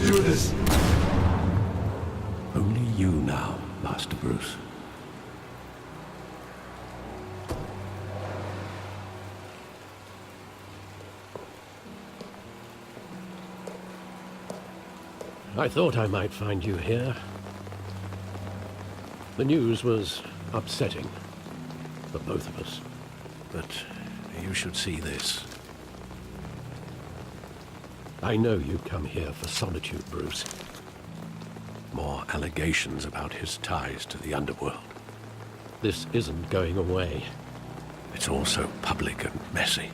do this. Only you now, Master Bruce. I thought I might find you here. The news was upsetting for both of us. But you should see this. I know you come here for solitude, Bruce. More allegations about his ties to the underworld. This isn't going away. It's all so public and messy.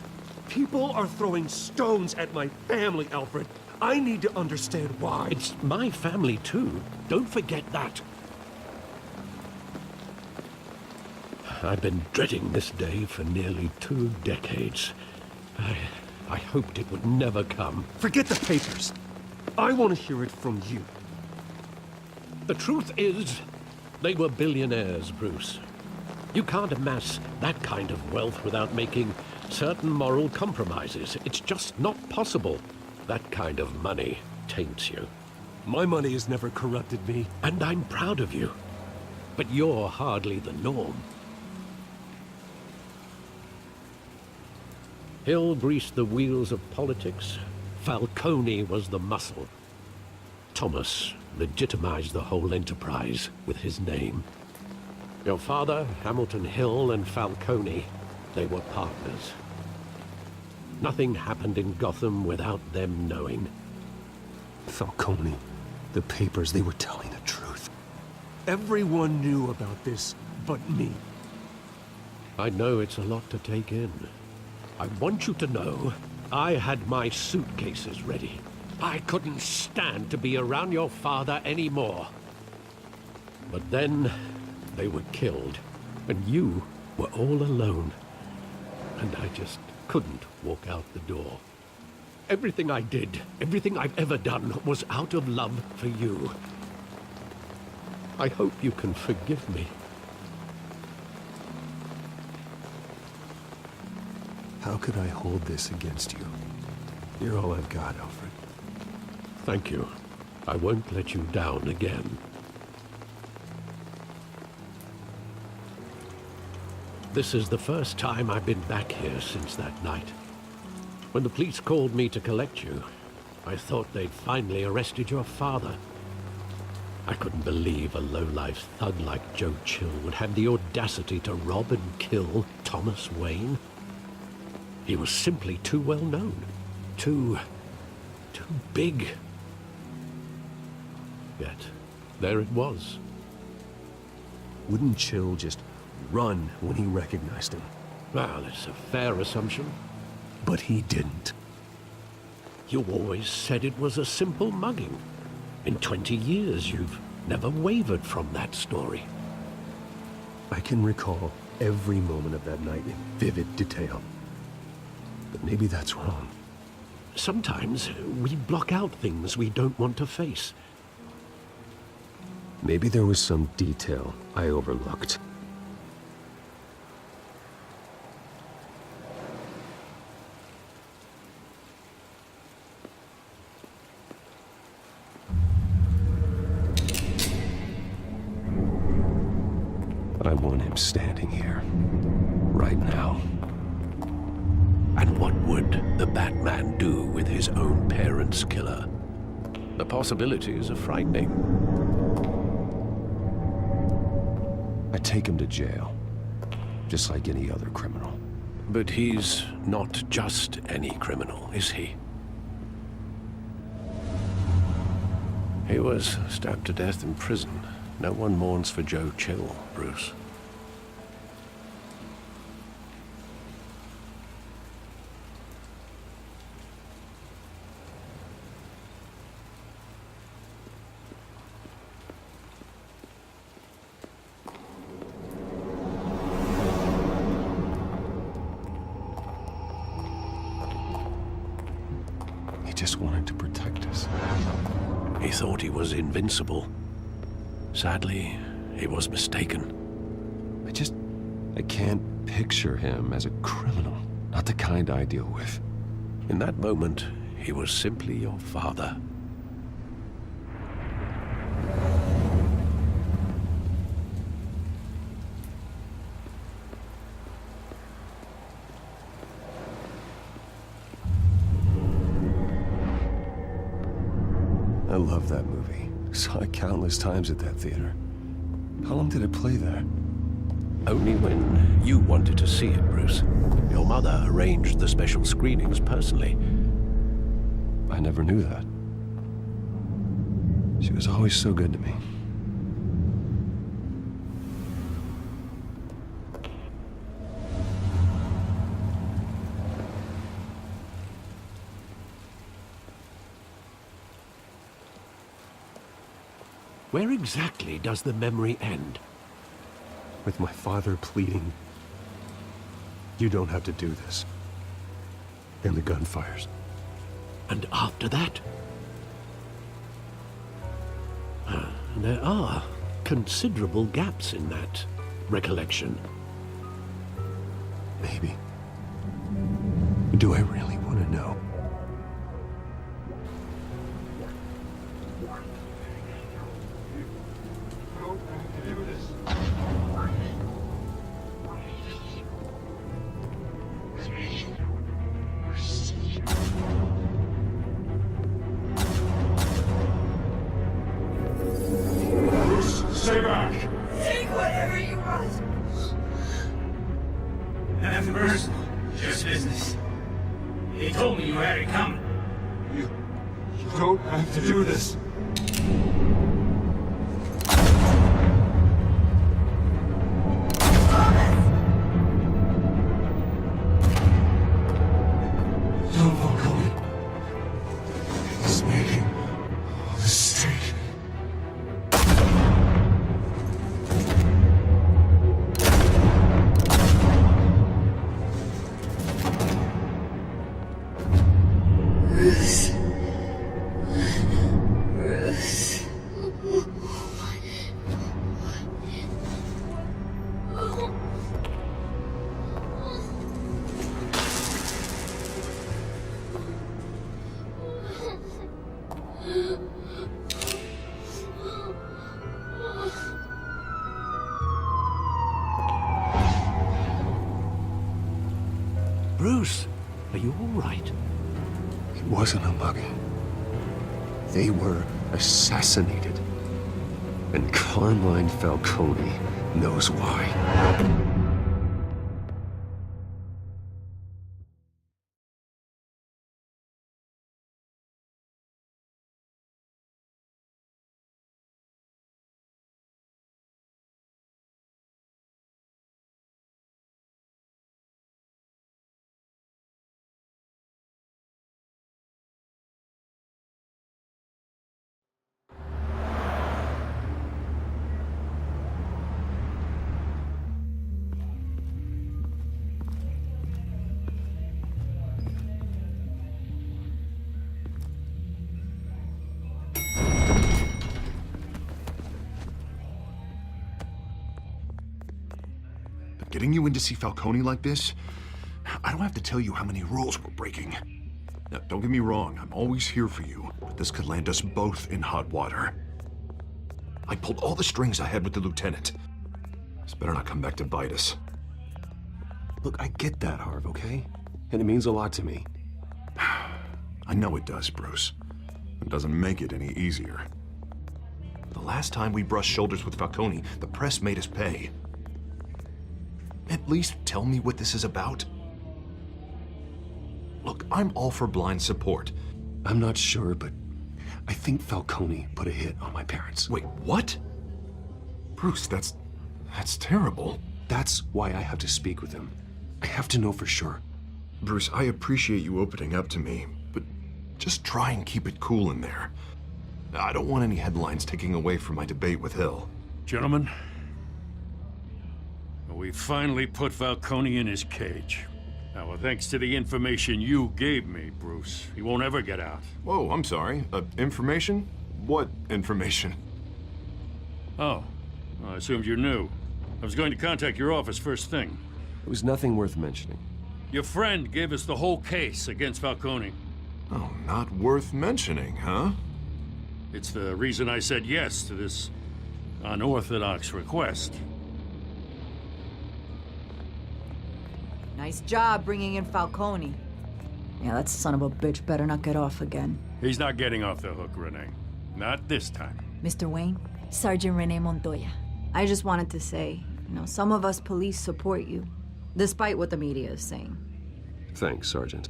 People are throwing stones at my family, Alfred. I need to understand why. It's my family too. Don't forget that. I've been dreading this day for nearly 2 decades. I hoped it would never come. Forget the papers. I want to hear it from you. The truth is, they were billionaires, Bruce. You can't amass that kind of wealth without making certain moral compromises. It's just not possible. That kind of money taints you. My money has never corrupted me. And I'm proud of you. But you're hardly the norm. Hill greased the wheels of politics. Falcone was the muscle. Thomas legitimized the whole enterprise with his name. Your father, Hamilton Hill, and Falcone, they were partners. Nothing happened in Gotham without them knowing. Falcone, the papers, they were telling the truth. Everyone knew about this but me. I know it's a lot to take in. I want you to know, I had my suitcases ready. I couldn't stand to be around your father anymore. But then, they were killed, and you were all alone. And I just couldn't walk out the door. Everything I did, everything I've ever done, was out of love for you. I hope you can forgive me. How could I hold this against you? You're all I've got, Alfred. Thank you. I won't let you down again. This is the first time I've been back here since that night. When the police called me to collect you, I thought they'd finally arrested your father. I couldn't believe a low-life thug like Joe Chill would have the audacity to rob and kill Thomas Wayne. He was simply too well known. Too big. Yet, there it was. Wouldn't Chill just run when he recognized him? Well, it's a fair assumption. But he didn't. You always said it was a simple mugging. In 20 years, you've never wavered from that story. I can recall every moment of that night in vivid detail. But maybe that's wrong. Sometimes we block out things we don't want to face. Maybe there was some detail I overlooked. I want him standing here, right now. And what would the Batman do with his own parents' killer? The possibilities are frightening. I take him to jail, just like any other criminal. But he's not just any criminal, is he? He was stabbed to death in prison. No one mourns for Joe Chill, Bruce. He just wanted to protect us. He thought he was invincible. Sadly, he was mistaken. I can't picture him as a criminal. Not the kind I deal with. In that moment, he was simply your father. love that movie. Saw it countless times at that theater. How long did it play there? Only when you wanted to see it, Bruce. Your mother arranged the special screenings personally. I never knew that. She was always so good to me. Where exactly does the memory end? With my father pleading, "You don't have to do this." And the gun fires. And after that? There are considerable gaps in that recollection. Maybe. Do I really want to know? Stay back! Take whatever you want. Nothing personal, just business. He told me you had it coming. You don't have to do this. Don't walk away. He's making a mistake. Bruce. Bruce. Bruce, are you all right? It wasn't a mugging. They were assassinated. And Carmine Falcone knows why. Getting you in to see Falcone like this? I don't have to tell you how many rules we're breaking. Now, don't get me wrong, I'm always here for you, but this could land us both in hot water. I pulled all the strings I had with the lieutenant. This better not come back to bite us. Look, I get that, Harv, okay? And it means a lot to me. I know it does, Bruce. It doesn't make it any easier. The last time we brushed shoulders with Falcone, the press made us pay. At least tell me what this is about. Look, I'm all for blind support. I'm not sure, but I think Falcone put a hit on my parents. Wait, what? Bruce, that's terrible. That's why I have to speak with him. I have to know for sure. Bruce, I appreciate you opening up to me, but just try and keep it cool in there. I don't want any headlines taking away from my debate with Hill. Gentlemen, we finally put Falcone in his cage. Now, thanks to the information you gave me, Bruce, he won't ever get out. Whoa, I'm sorry. Information? What information? Oh, well, I assumed you knew. I was going to contact your office first thing. It was nothing worth mentioning. Your friend gave us the whole case against Falcone. Oh, not worth mentioning, huh? It's the reason I said yes to this unorthodox request. Nice job bringing in Falcone. Yeah, that son of a bitch better not get off again. He's not getting off the hook, Renee. Not this time. Mr. Wayne, Sergeant Renee Montoya. I just wanted to say, some of us police support you, despite what the media is saying. Thanks, Sergeant.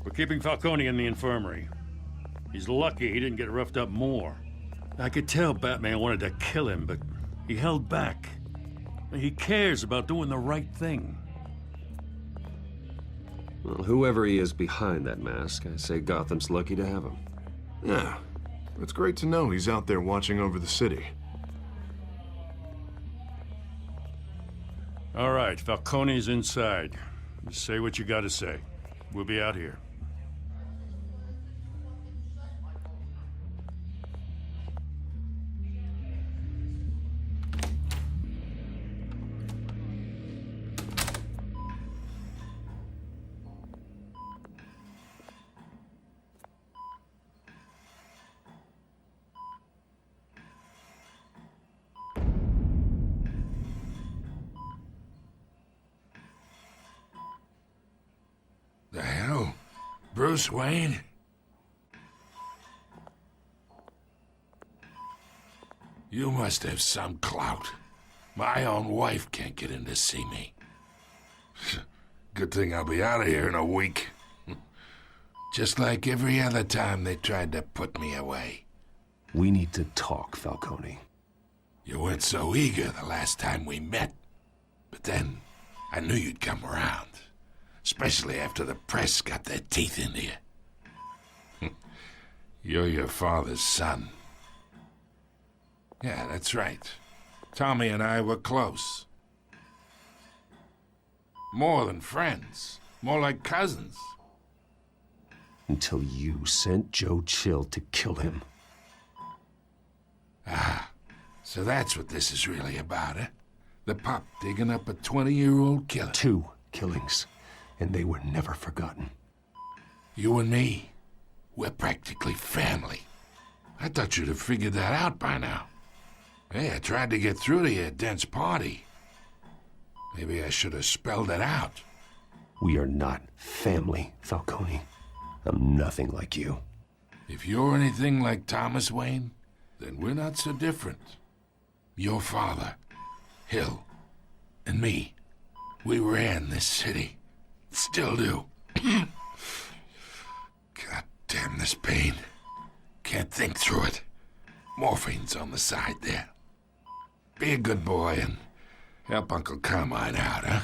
We're keeping Falcone in the infirmary. He's lucky he didn't get roughed up more. I could tell Batman wanted to kill him, but he held back. He cares about doing the right thing. Well, whoever he is behind that mask, I say Gotham's lucky to have him. Yeah, it's great to know he's out there watching over the city. All right, Falcone's inside. Just say what you gotta say. We'll be out here. The hell? Bruce Wayne? You must have some clout. My own wife can't get in to see me. Good thing I'll be out of here in a week. Just like every other time they tried to put me away. We need to talk, Falcone. You weren't so eager the last time we met. But then, I knew you'd come around. Especially after the press got their teeth into you. You're your father's son. Yeah, that's right. Tommy and I were close. More than friends. More like cousins. Until you sent Joe Chill to kill him. Ah, so that's what this is really about, eh? The pup digging up a 20-year-old killer. 2 killings. And they were never forgotten. You and me, we're practically family. I thought you'd have figured that out by now. Hey, I tried to get through to you at Dent's party. Maybe I should have spelled it out. We are not family, Falcone. I'm nothing like you. If you're anything like Thomas Wayne, then we're not so different. Your father, Hill, and me, we ran this city. Still do. God damn this pain. Can't think through it. Morphine's on the side there. Be a good boy and help Uncle Carmine out, huh?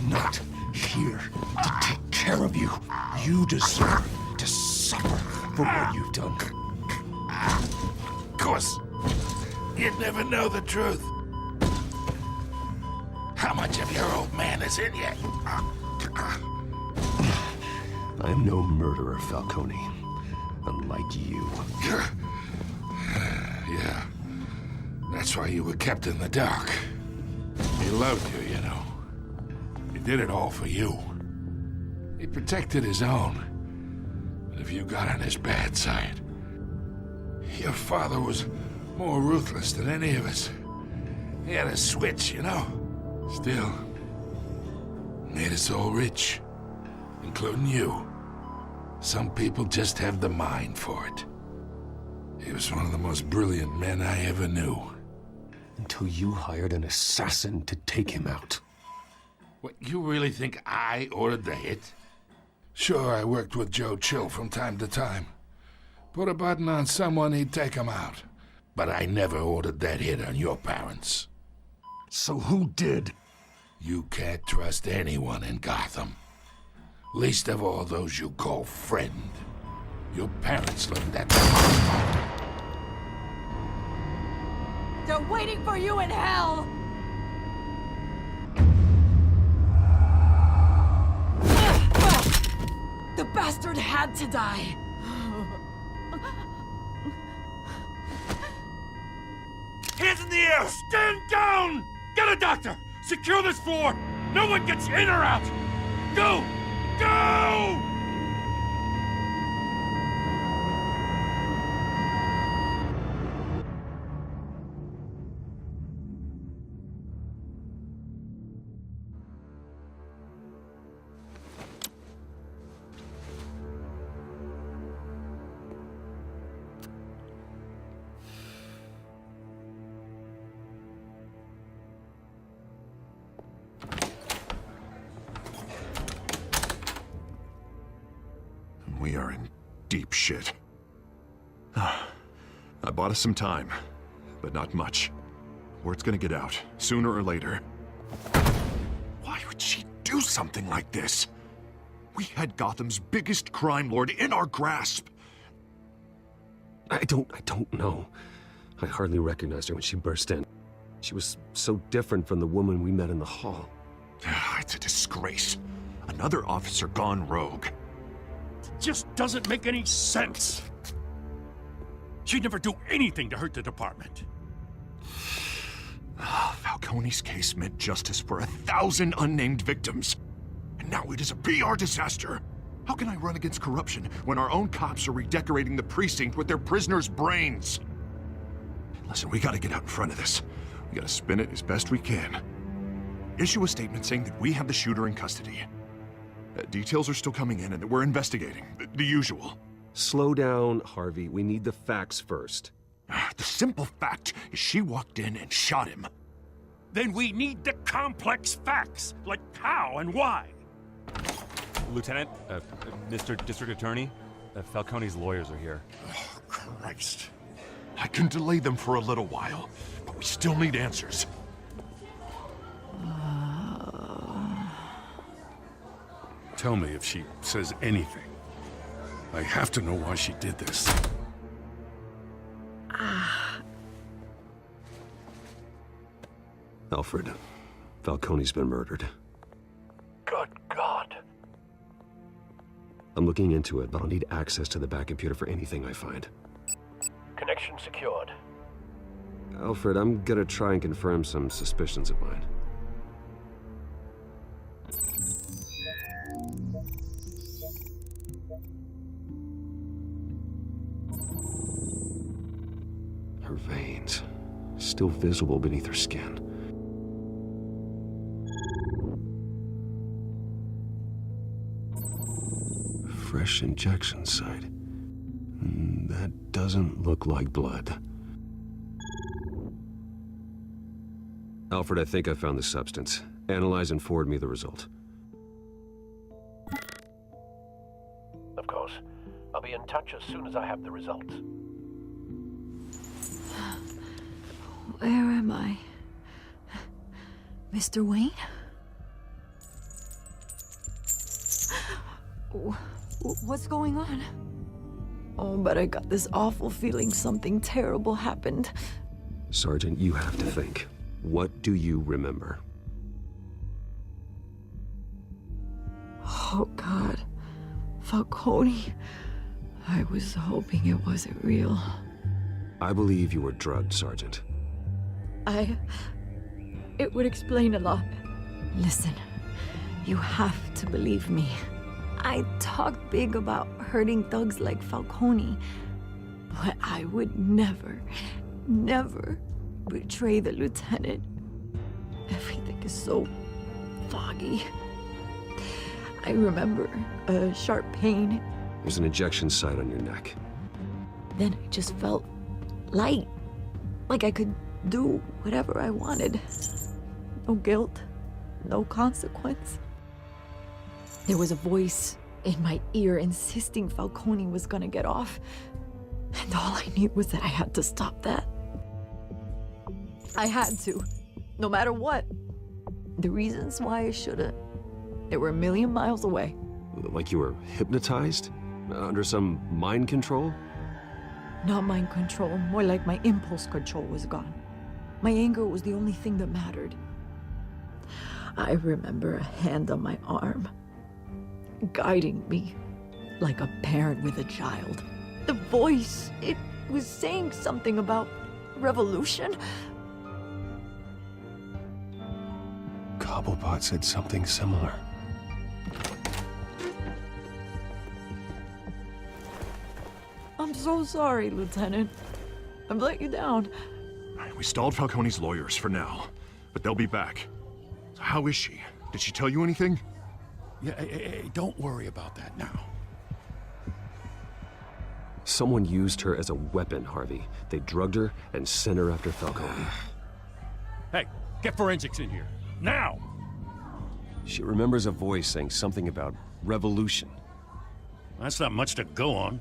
Not here to take care of you. You deserve to suffer for what you've done. Of course, you'd never know the truth. How much of your old man is in you? I am no murderer, Falcone. Unlike you. Yeah. That's why you were kept in the dark. He loved you, you know. He did it all for you. He protected his own. But if you got on his bad side, your father was more ruthless than any of us. He had a switch, you know. Still, made us all rich, including you. Some people just have the mind for it. He was one of the most brilliant men I ever knew. Until you hired an assassin to take him out. What, you really think I ordered the hit? Sure, I worked with Joe Chill from time to time. Put a button on someone, he'd take him out. But I never ordered that hit on your parents. So who did? You can't trust anyone in Gotham. Least of all those you call friend. Your parents learned that. They're waiting for you in hell! The bastard had to die! Hands in the air! Stand down! Get a doctor! Secure this floor! No one gets in or out! Go! Go! We are in deep shit. I bought us some time, but not much. Word's gonna get out, sooner or later. Why would she do something like this? We had Gotham's biggest crime lord in our grasp. I don't know. I hardly recognized her when she burst in. She was so different from the woman we met in the hall. It's a disgrace. Another officer gone rogue. Just doesn't make any sense. She'd never do anything to hurt the department. Falcone's case meant justice for 1,000 unnamed victims. And now it is a PR disaster. How can I run against corruption when our own cops are redecorating the precinct with their prisoners' brains? Listen, we gotta get out in front of this. We gotta spin it as best we can. Issue a statement saying that we have the shooter in custody. Details are still coming in and that we're investigating. The usual. Slow down, Harvey. We need the facts first. The simple fact is she walked in and shot him. Then we need the complex facts, like how and why. Lieutenant, Mr. District Attorney, Falcone's lawyers are here. Oh, Christ. I can delay them for a little while, but we still need answers. Tell me if she says anything. I have to know why she did this. Alfred, Falcone's been murdered. Good God. I'm looking into it, but I'll need access to the back computer for anything I find. Connection secured. Alfred, I'm gonna try and confirm some suspicions of mine. Her veins, still visible beneath her skin. Fresh injection site. That doesn't look like blood. Alfred, I think I found the substance. Analyze and forward me the result. Of course. I'll be in touch as soon as I have the results. Where am I? Mr. Wayne? What's going on? Oh, but I got this awful feeling something terrible happened. Sergeant, you have to think. What do you remember? Oh, God. Falcone. I was hoping it wasn't real. I believe you were drugged, Sergeant. It would explain a lot. Listen, you have to believe me. I talked big about hurting thugs like Falcone, but I would never betray the lieutenant. Everything is so foggy. I remember a sharp pain. There's an injection site on your neck. Then I just felt light, like I could do whatever I wanted. No guilt, no consequence. There was a voice in my ear insisting Falcone was gonna get off. And all I knew was that I had to stop that. I had to, no matter what. The reasons why I shouldn't, they were a million miles away. Like you were hypnotized? Under some mind control? Not mind control, more like my impulse control was gone. My anger was the only thing that mattered. I remember a hand on my arm, guiding me like a parent with a child. The voice, it was saying something about revolution. Come Cobblepot said something similar. I'm so sorry, Lieutenant. I've let you down. We stalled Falcone's lawyers for now, but they'll be back. So how is she? Did she tell you anything? Yeah, hey, don't worry about that now. Someone used her as a weapon, Harvey. They drugged her and sent her after Falcone. Hey, get forensics in here. Now! She remembers a voice saying something about revolution. That's not much to go on.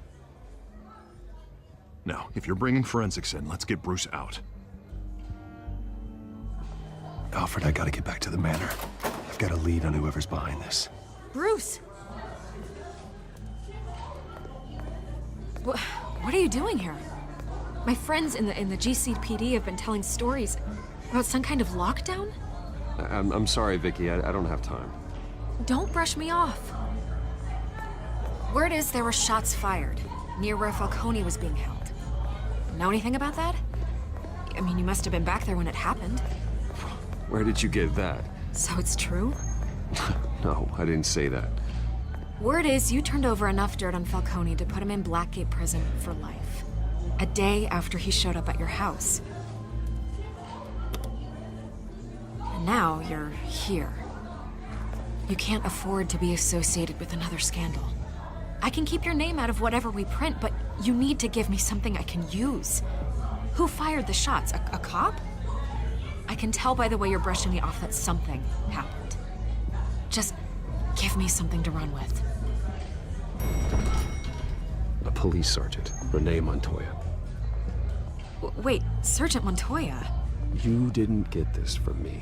Now, if you're bringing forensics in, let's get Bruce out. Alfred, I gotta get back to the manor. I've got a lead on whoever's behind this. Bruce! What are you doing here? My friends in the GCPD have been telling stories about some kind of lockdown? I'm sorry, Vicky. I don't have time. Don't brush me off. Word is there were shots fired near where Falcone was being held. Know anything about that? I mean, you must have been back there when it happened. Where did you get that? So it's true? No, I didn't say that. Word is you turned over enough dirt on Falcone to put him in Blackgate Prison for life. A day after he showed up at your house. And now you're here. You can't afford to be associated with another scandal. I can keep your name out of whatever we print, but you need to give me something I can use. Who fired the shots? A cop? I can tell by the way you're brushing me off that something happened. Just give me something to run with. A police sergeant, Renee Montoya. Wait, Sergeant Montoya? You didn't get this from me.